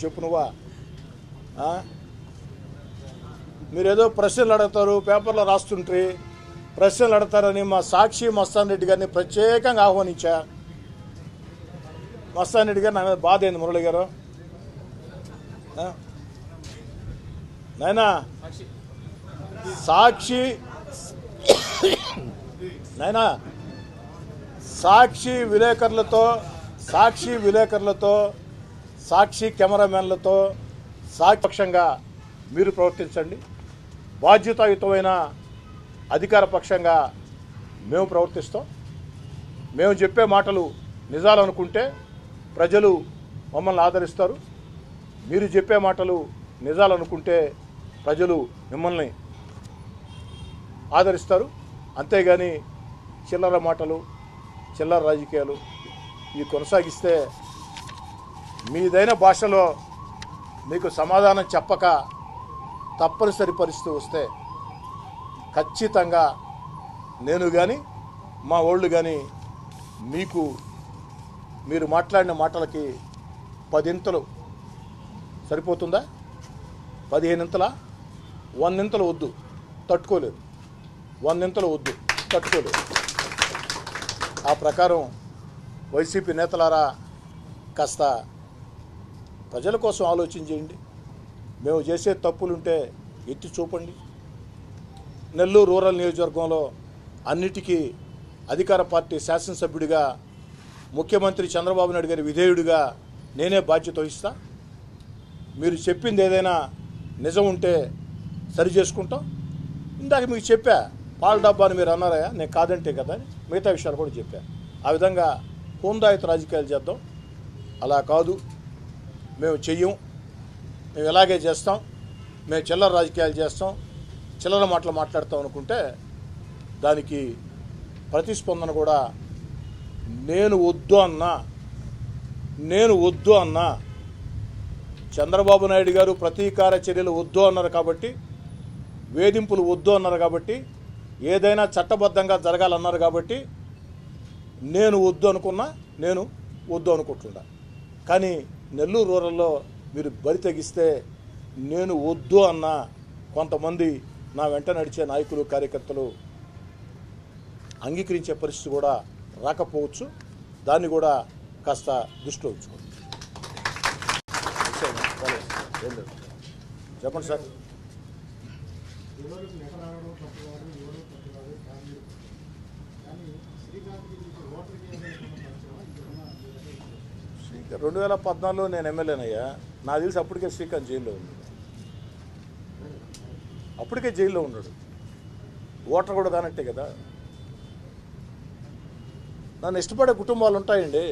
చెప్పు నువ్వా? మీరేదో ప్రశ్నలు అడుగుతారు, పేపర్లో రాస్తుంటే ప్రశ్నలు అడతారని మా సాక్షి మస్తాన్ రెడ్డి గారిని ప్రత్యేకంగా ఆహ్వానించా. మస్తాన్ రెడ్డి గారు నా మీద బాధ అయింది. మురళి గారు నాయనా సాక్షి నాయనా సాక్షి విలేకరులతో సాక్షి కెమెరామెన్లతో సాక్షంగా మీరు ప్రవర్తించండి. బాధ్యతాయుతమైన అధికార పక్షంగా మేము ప్రవర్తిస్తాం. మేము చెప్పే మాటలు నిజాలు అనుకుంటే ప్రజలు మమ్మల్ని ఆదరిస్తారు. మీరు చెప్పే మాటలు నిజాలు అనుకుంటే ప్రజలు మిమ్మల్ని ఆదరిస్తారు. అంతేగాని చిల్లర మాటలు, చిల్లర రాజకీయాలు ఇవి కొనసాగిస్తే మీదైన భాషలో మీకు సమాధానం చెప్పక తప్పనిసరి పరిస్థితి వస్తే ఖచ్చితంగా నేను కానీ మా వాళ్ళు కానీ మీరు మాట్లాడిన మాటలకి 10 ఇంతలు సరిపోతుందా? 15 ఇంతలా? 100 ఇంతలు వద్దు, తట్టుకోలేదు. 100 ఇంతలు వద్దు, తట్టుకోలేదు. ఆ ప్రకారం వైసీపీ నేతలారా కాస్త ప్రజల కోసం ఆలోచన చేయండి. మేము చేసే తప్పులుంటే ఎత్తి చూపండి. నెల్లూరు రూరల్ నియోజకవర్గంలో అన్నిటికీ అధికార పార్టీ శాసనసభ్యుడిగా, ముఖ్యమంత్రి చంద్రబాబు నాయుడు గారి విధేయుడిగా నేనే బాధ్యత వహిస్తా. మీరు చెప్పింది ఏదైనా నిజం ఉంటే సరి చేసుకుంటాం. ఇందాక మీకు చెప్పా, పాల డబ్బాని మీరు అన్నారయ్యా, నేను కాదంటే కదా అని మిగతా విషయాలు కూడా చెప్పా. ఆ విధంగా హోందాయుత రాజకీయాలు చేద్దాం. అలా కాదు, మేము చెయ్యం, మేము ఎలాగే చేస్తాం, మేము చిల్లర రాజకీయాలు చేస్తాం, చిల్లర మాటలు మాట్లాడతాం అనుకుంటే దానికి ప్రతిస్పందన కూడా నేను వద్దు అన్నా చంద్రబాబు నాయుడు గారు ప్రతీకార చర్యలు వద్దు అన్నారు కాబట్టి, వేధింపులు వద్దు అన్నారు కాబట్టి, ఏదైనా చట్టబద్ధంగా జరగాలన్నారు కాబట్టి నేను వద్దు అనుకుంటున్నా. కానీ నెల్లూరు రూరల్లో మీరు బరి తెగిస్తే నేను వద్దు అన్న కొంతమంది నా వెంట నడిచే నాయకులు, కార్యకర్తలు అంగీకరించే పరిస్థితి కూడా రాకపోవచ్చు. దాన్ని కూడా కాస్త దృష్టిలో ఉంచుకోండి. చెప్పండి సార్. శ్రీకాంత్ 2014లో నేను ఎమ్మెల్యేనయ్యా. నాకు తెలిసి అప్పటికే శ్రీకాంత్ జైల్లో ఉంది. అప్పటికే జైల్లో ఉన్నాడు. ఓటర్ కూడా కానట్టే కదా. నన్ను ఇష్టపడే కుటుంబాలు ఉంటాయండి.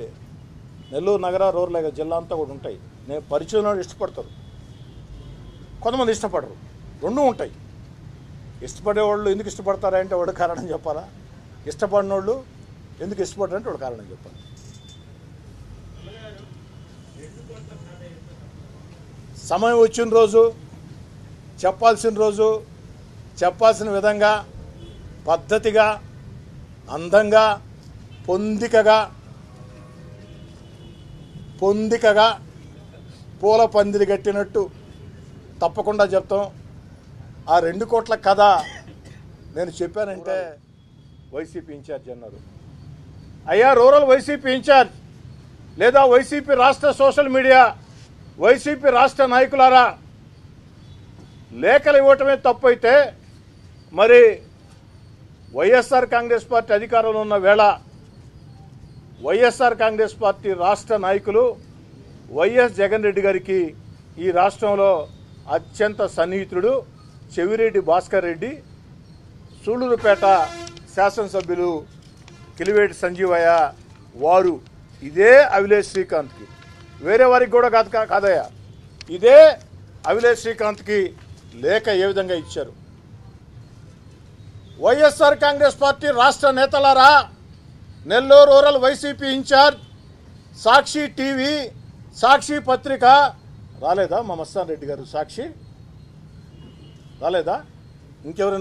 నెల్లూరు నగర, రూరల్ జిల్లా అంతా కూడా ఉంటాయి. నేను పరిచయం ఇష్టపడతారు, కొంతమంది ఇష్టపడరు. రెండూ ఉంటాయి. ఇష్టపడేవాళ్ళు ఎందుకు ఇష్టపడతారంటే వాడు కారణం చెప్పాలా, ఇష్టపడిన వాళ్ళు ఎందుకు ఇష్టపడరంటే వాడు కారణం చెప్పాలి. సమయం వచ్చిన రోజు చెప్పాల్సిన విధంగా పద్ధతిగా, అందంగా, పొందికగా పూల పందిరి కట్టినట్టు తప్పకుండా చెప్తాం. ఆ 2 కోట్ల కథ నేను చెప్పానంటే వైసీపీ ఇన్ఛార్జ్ అన్నారు. అయ్యా, రూరల్ వైసీపీ ఇన్ఛార్జ్ లేదా వైసీపీ రాష్ట్ర సోషల్ మీడియా, వైసీపీ రాష్ట్ర నాయకులారా, లేఖలు ఇవ్వటమే తప్పు అయితే మరి వైఎస్ఆర్ కాంగ్రెస్ పార్టీ అధికారంలో ఉన్న వేళ వైఎస్ఆర్ కాంగ్రెస్ పార్టీ రాష్ట్ర నాయకులు వైఎస్ జగన్ రెడ్డి గారికి ఈ రాష్ట్రంలో అత్యంత సన్నిహితుడు చెవిరెడ్డి భాస్కర్ రెడ్డి, సూళ్లూరుపేట శాసనసభ్యులు కిలివేటి సంజీవయ్య వారు ఇదే అవిలేష్ శ్రీకాంత్కి, వేరే వారికి కూడా కాదయ్యా, ఇదే అవిలేష్ శ్రీకాంత్కి లేఖ ఏ విధంగా ఇచ్చారు. వైఎస్ఆర్ కాంగ్రెస్ పార్టీ రాష్ట్ర నేతలారా, నెల్లూరు రూరల్ వైసీపీ ఇన్ఛార్జ్, సాక్షి టీవీ, సాక్షి పత్రిక రాలేదా? మా మస్తాన్ రెడ్డి గారు సాక్షి రాలేదా? ఇంకెవరైనా